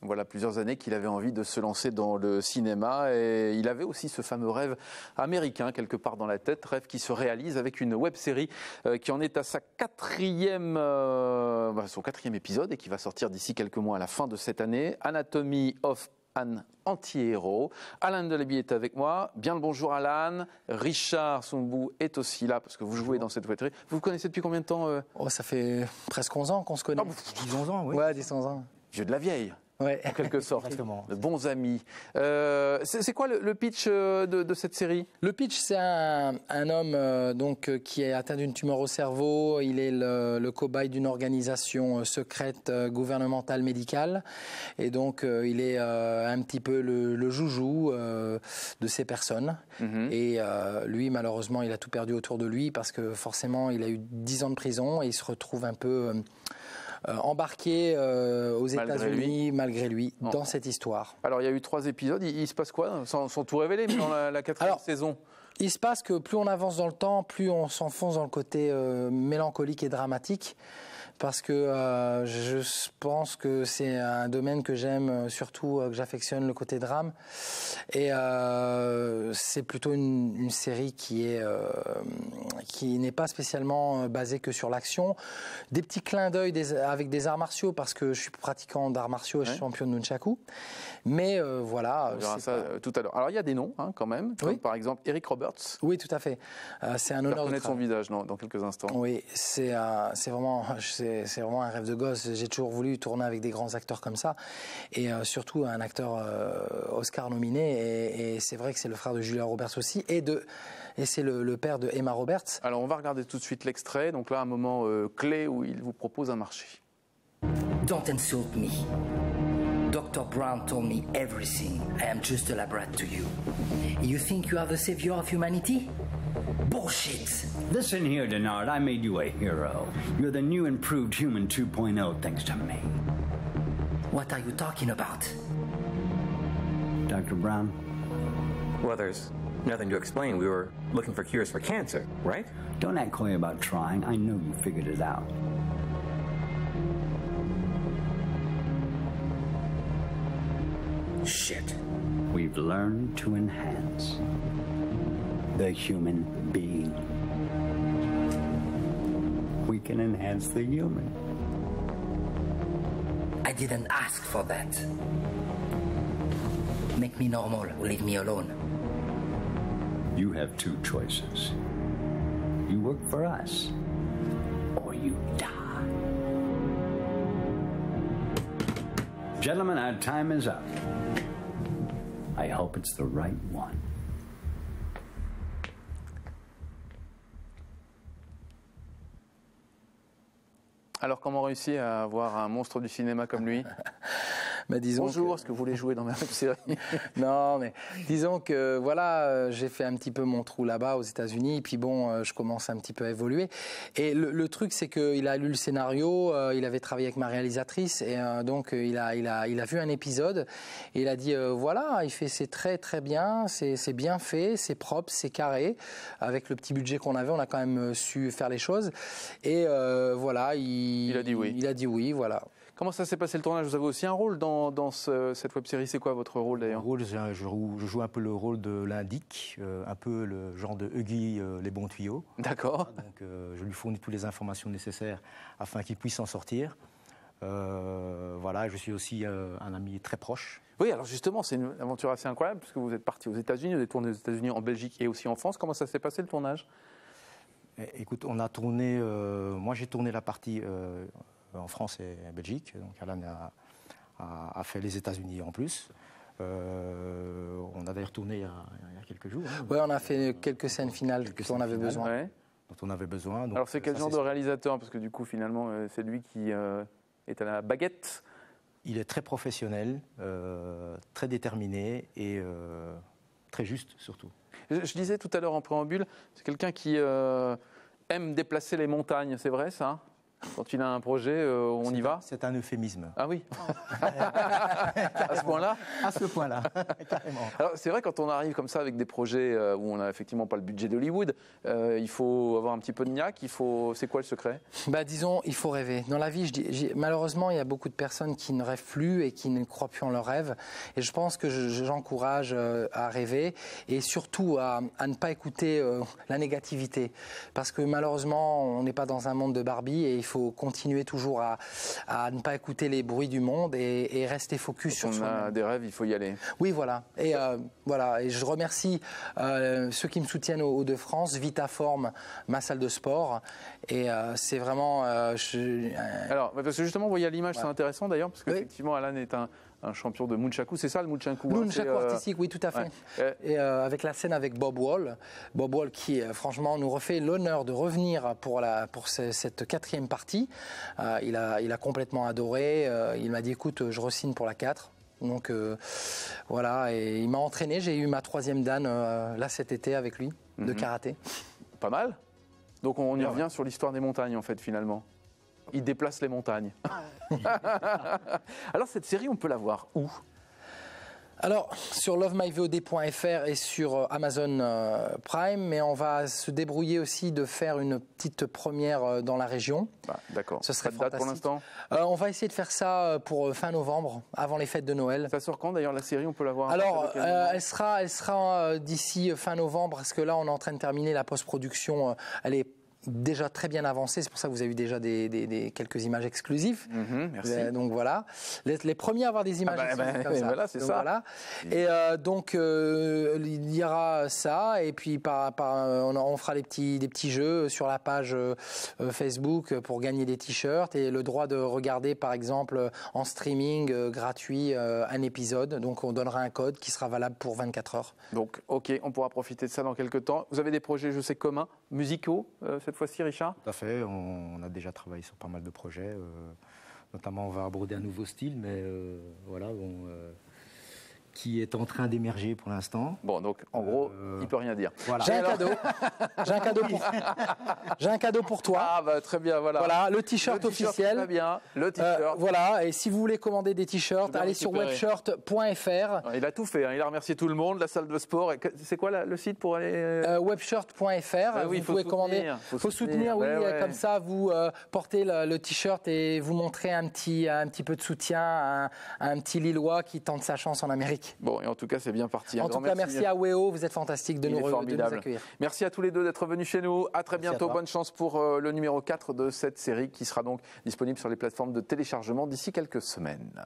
Voilà plusieurs années qu'il avait envie de se lancer dans le cinéma et il avait aussi ce fameux rêve américain quelque part dans la tête, rêve qui se réalise avec une web-série qui en est à son quatrième épisode et qui va sortir d'ici quelques mois à la fin de cette année, Anatomy of an anti-héros. Alain Delaby est avec moi. Bien le bonjour Alain. Richard Soumbou est aussi là parce que vous jouez dans cette web-série. Vous vous connaissez depuis combien de temps Ça fait presque 11 ans qu'on se connaît. 10-11 ans, oui. Ouais, 10-11 ans. Vieux de la vieille. Ouais. En quelque sorte, Exactement. de bons amis. C'est quoi le pitch de cette série? Le pitch, c'est un homme qui est atteint d'une tumeur au cerveau. Il est le cobaye d'une organisation secrète gouvernementale médicale. Et donc, il est un petit peu le joujou de ces personnes. Et lui, malheureusement, il a tout perdu autour de lui parce que forcément, il a eu 10 ans de prison et il se retrouve un peu... embarqué aux États-Unis, malgré lui, dans cette histoire. Alors, il y a eu 3 épisodes. Il se passe quoi sans tout révéler dans la 4e saison? Il se passe que plus on avance dans le temps, plus on s'enfonce dans le côté mélancolique et dramatique. Parce que je pense que c'est un domaine que j'aime, surtout que j'affectionne le côté drame. Et c'est plutôt une série qui n'est pas spécialement basée que sur l'action. Des petits clins d'œil avec des arts martiaux, parce que je suis pratiquant d'arts martiaux et je suis champion de nunchaku. Mais voilà. On verra ça tout à l'heure. Alors il y a des noms quand même, comme par exemple Eric Roberts. Oui, tout à fait. C'est un honneur de connaître son visage dans quelques instants. Oui, c'est vraiment un rêve de gosse. J'ai toujours voulu tourner avec des grands acteurs comme ça. Et surtout un acteur Oscar nominé. Et c'est vrai que c'est le frère de Julia Roberts aussi. Et c'est le père de Emma Roberts. Alors on va regarder tout de suite l'extrait. Donc là, un moment clé où il vous propose un marché. Don't insult me. Dr. Brown told me everything. I am just a lab rat to you. You think you are the savior of humanity? Bullshit! Listen here, Denard. I made you a hero. You're the new improved human 2.0 thanks to me. What are you talking about? Dr. Brown? Well, there's nothing to explain. We were looking for cures for cancer, right? Don't act coy about trying. I know you figured it out. Shit. We've learned to enhance the human being. We can enhance the human. I didn't ask for that. Make me normal or leave me alone. You have 2 choices. You work for us, or you die. Gentlemen, our time is up. I hope it's the right one. Alors, comment réussir à avoir un monstre du cinéma comme lui? Bonjour, est-ce que vous voulez jouer dans ma web-série? Non, mais disons que voilà, j'ai fait un petit peu mon trou là-bas aux États-Unis, et puis bon, je commence un petit peu à évoluer. Et le truc, c'est qu'il a lu le scénario, il avait travaillé avec ma réalisatrice, et donc il a vu un épisode, et il a dit voilà, c'est très très bien, c'est bien fait, c'est propre, c'est carré. Avec le petit budget qu'on avait, on a quand même su faire les choses. Et voilà, il a dit oui. Il a dit oui, voilà. Comment ça s'est passé le tournage? Vous avez aussi un rôle dans cette web-série. C'est quoi votre rôle d'ailleurs? Je joue un peu le rôle de l'indic, un peu le genre de Huggy, les bons tuyaux. D'accord. Donc je lui fournis toutes les informations nécessaires afin qu'il puisse s'en sortir. Voilà, je suis aussi un ami très proche. Oui, alors justement, c'est une aventure assez incroyable puisque vous êtes parti aux États-Unis, vous avez tourné aux États-Unis, en Belgique et aussi en France. Comment ça s'est passé le tournage? Écoute, on a tourné. Moi, j'ai tourné la partie en France et en Belgique. Donc Alan a fait les États-Unis en plus. On a d'ailleurs tourné il y a quelques jours. Hein. Oui, on a fait quelques scènes finales dont on avait besoin. Ouais. Dont on avait besoin. Donc alors c'est quel genre de réalisateur? Parce que du coup, finalement, c'est lui qui est à la baguette. Il est très professionnel, très déterminé et très juste surtout. Je disais tout à l'heure en préambule, c'est quelqu'un qui aime déplacer les montagnes, c'est vrai ça? Quand il a un projet, on y va? C'est un euphémisme. Ah oui. À ce point-là? À ce point-là, carrément. Alors c'est vrai, quand on arrive comme ça avec des projets où on n'a effectivement pas le budget d'Hollywood, il faut avoir un petit peu de niaque, c'est quoi le secret? Bah, disons, il faut rêver. Dans la vie, malheureusement, il y a beaucoup de personnes qui ne rêvent plus et qui ne croient plus en leurs rêves. Et je pense que j'encourage à rêver et surtout à ne pas écouter la négativité. Parce que malheureusement, on n'est pas dans un monde de Barbie et il faut continuer toujours à ne pas écouter les bruits du monde et rester focus sur soi-même. On a des rêves, il faut y aller. Oui, voilà. Et voilà. Et je remercie ceux qui me soutiennent aux Hauts-de-France, Vitaform, ma salle de sport. Et c'est vraiment. Alors, parce que justement, vous voyez à l'image, c'est intéressant d'ailleurs, parce qu'effectivement, Alan est un champion de Nunchaku, c'est ça le Nunchaku? Nunchaku artistique, oui, tout à fait. Ouais. Et avec la scène avec Bob Wall. Bob Wall qui, franchement, nous refait l'honneur de revenir pour cette 4e partie. Il a complètement adoré. Il m'a dit, écoute, je re-signe pour la 4. Donc voilà, et il m'a entraîné. J'ai eu ma 3e dan là cet été avec lui, de karaté. Pas mal. Donc on y revient sur l'histoire des montagnes en fait finalement. Il déplace les montagnes. Alors cette série, on peut la voir où? Alors, sur lovemyvod.fr et sur Amazon Prime, mais on va se débrouiller aussi de faire une petite première dans la région. D'accord. Ce serait pas de date pour l'instant? On va essayer de faire ça pour fin novembre, avant les fêtes de Noël. Ça sort quand d'ailleurs la série? On peut la voir? Alors, elle sera d'ici fin novembre, parce que là, on est en train de terminer la post-production. Elle est déjà très bien avancé, c'est pour ça que vous avez eu déjà quelques images exclusives. Merci. Donc voilà, les premiers à avoir des images exclusives comme ça. Voilà, c'est ça. Voilà. Et donc il y aura ça, et puis on fera des petits jeux sur la page Facebook pour gagner des t-shirts et le droit de regarder par exemple en streaming gratuit un épisode. Donc on donnera un code qui sera valable pour 24 heures. Donc ok, on pourra profiter de ça dans quelques temps. Vous avez des projets, je sais, communs, musicaux cette fois-ci, Richard? Tout à fait, on a déjà travaillé sur pas mal de projets, notamment on va aborder un nouveau style, mais voilà, qui est en train d'émerger pour l'instant. Bon, donc en gros, il peut rien dire. Voilà. J'ai un cadeau pour toi. Ah bah très bien, voilà. Voilà, le t-shirt officiel. Très bien, le t-shirt. Voilà, et si vous voulez commander des t-shirts, allez sur webshirt.fr. Il a tout fait, il a remercié tout le monde, la salle de sport. C'est quoi le site pour aller Webshirt.fr. Oui, vous pouvez commander. Faut soutenir, oui, comme ça vous portez le t-shirt et vous montrez un petit peu de soutien à un petit Lillois qui tente sa chance en Amérique. Bon, et en tout cas, c'est bien parti. En tout cas, merci à Weo, vous êtes fantastique de nous accueillir. Merci à tous les deux d'être venus chez nous. À très bientôt. À bonne chance pour le numéro 4 de cette série qui sera donc disponible sur les plateformes de téléchargement d'ici quelques semaines.